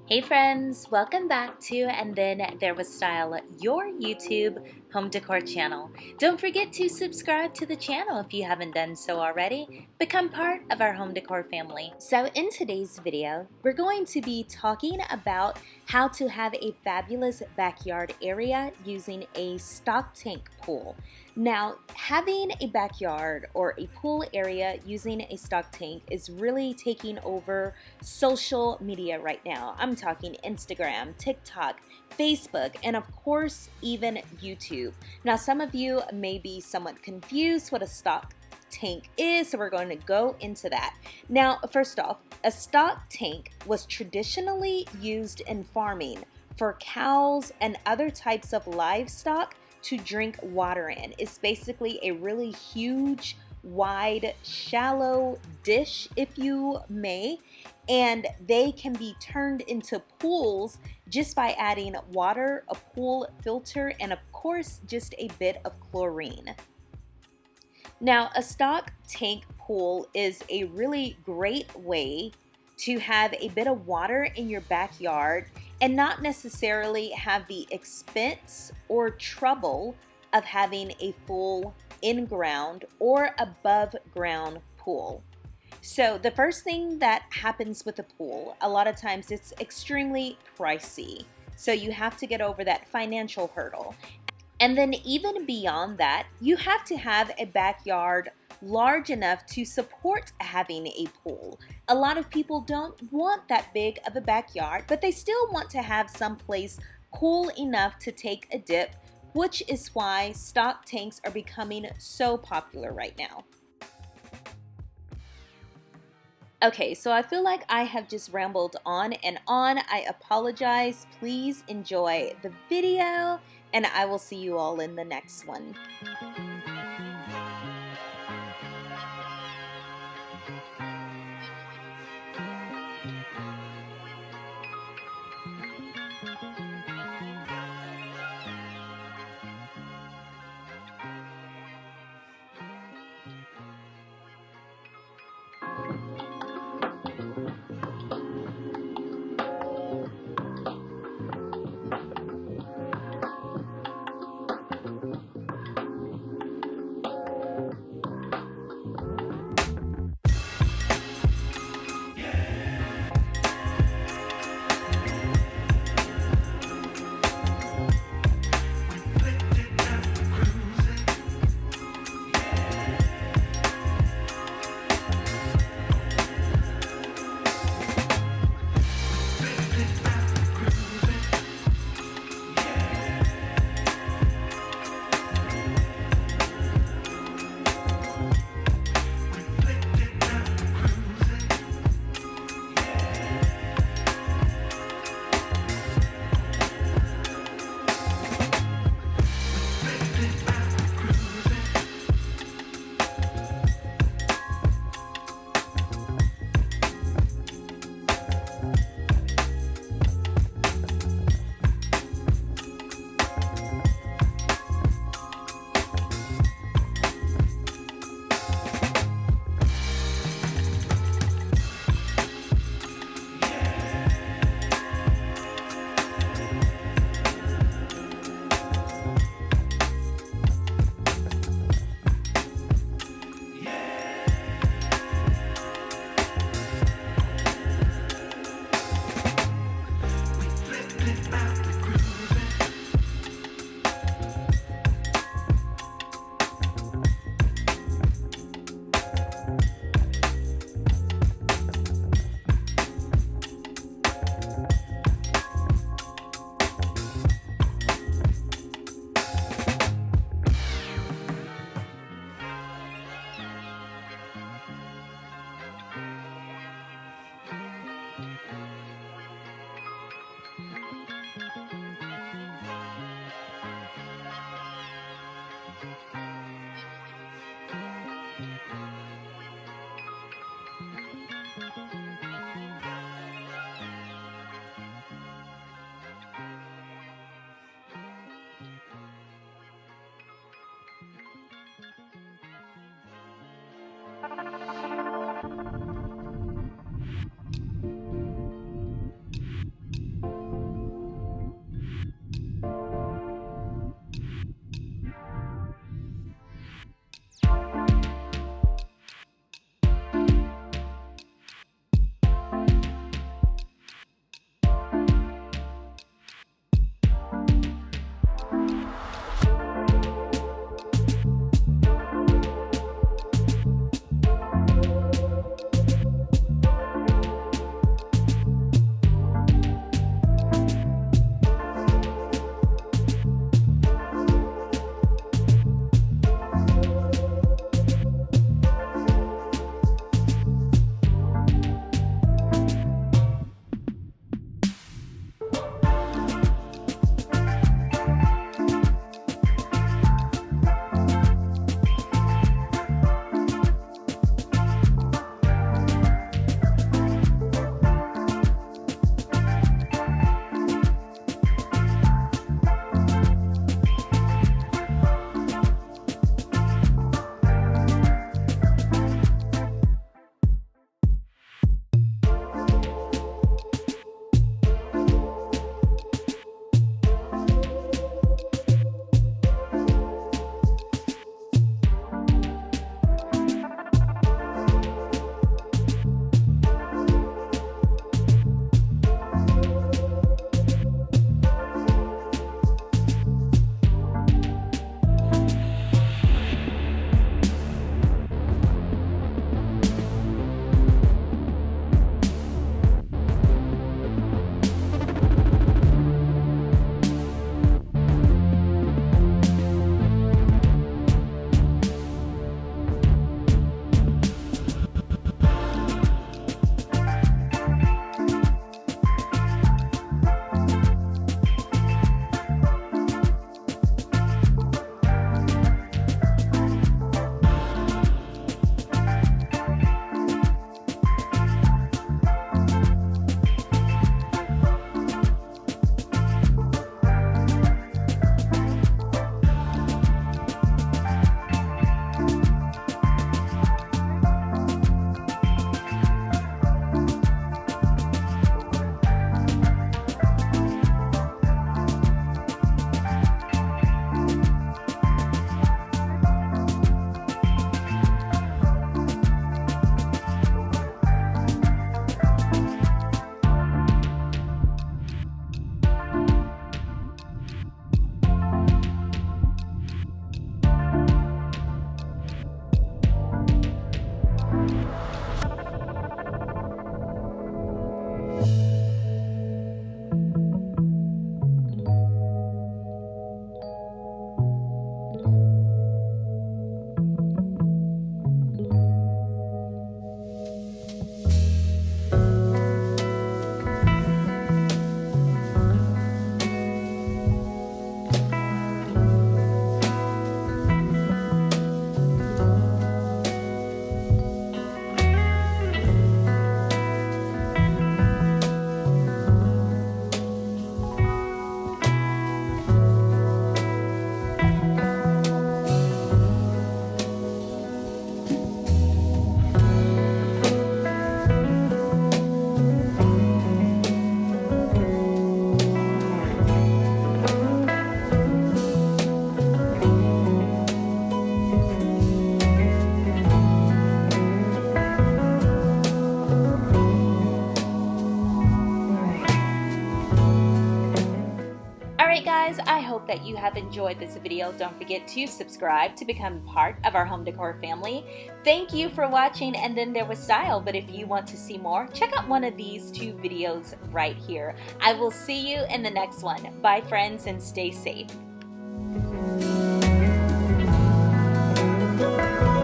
Hey friends, welcome back to And Then There Was Style, your YouTube home decor channel. Don't forget to subscribe to the channel if you haven't done so already. Become part of our home decor family. So in today's video, we're going to be talking about how to have a fabulous backyard area using a stock tank pool. Now, having a backyard or a pool area using a stock tank is really taking over social media right now. I'm talking Instagram, TikTok, Facebook, and of course, even YouTube. Now, some of you may be somewhat confused what a stock tank is, so we're going to go into that. Now, first off, a stock tank was traditionally used in farming for cows and other types of livestock to drink water in. It's basically a really huge, wide, shallow dish, if you may, and they can be turned into pools just by adding water, a pool filter, and of course, just a bit of chlorine. Now, a stock tank pool is a really great way to have a bit of water in your backyard and not necessarily have the expense or trouble of having a full in-ground or above ground pool. So the first thing that happens with a pool, a lot of times it's extremely pricey. So you have to get over that financial hurdle. And then even beyond that, you have to have a backyard large enough to support having a pool. A lot of people don't want that big of a backyard, but they still want to have some place cool enough to take a dip, which is why stock tanks are becoming so popular right now. Okay, so I feel like I have just rambled on and on. I apologize. Please enjoy the video, and I will see you all in the next one. Alright guys, I hope that you have enjoyed this video. Don't forget to subscribe to become part of our home decor family. Thank you for watching And Then There Was Style, but if you want to see more, check out one of these 2 videos right here. I will see you in the next one. Bye friends and stay safe.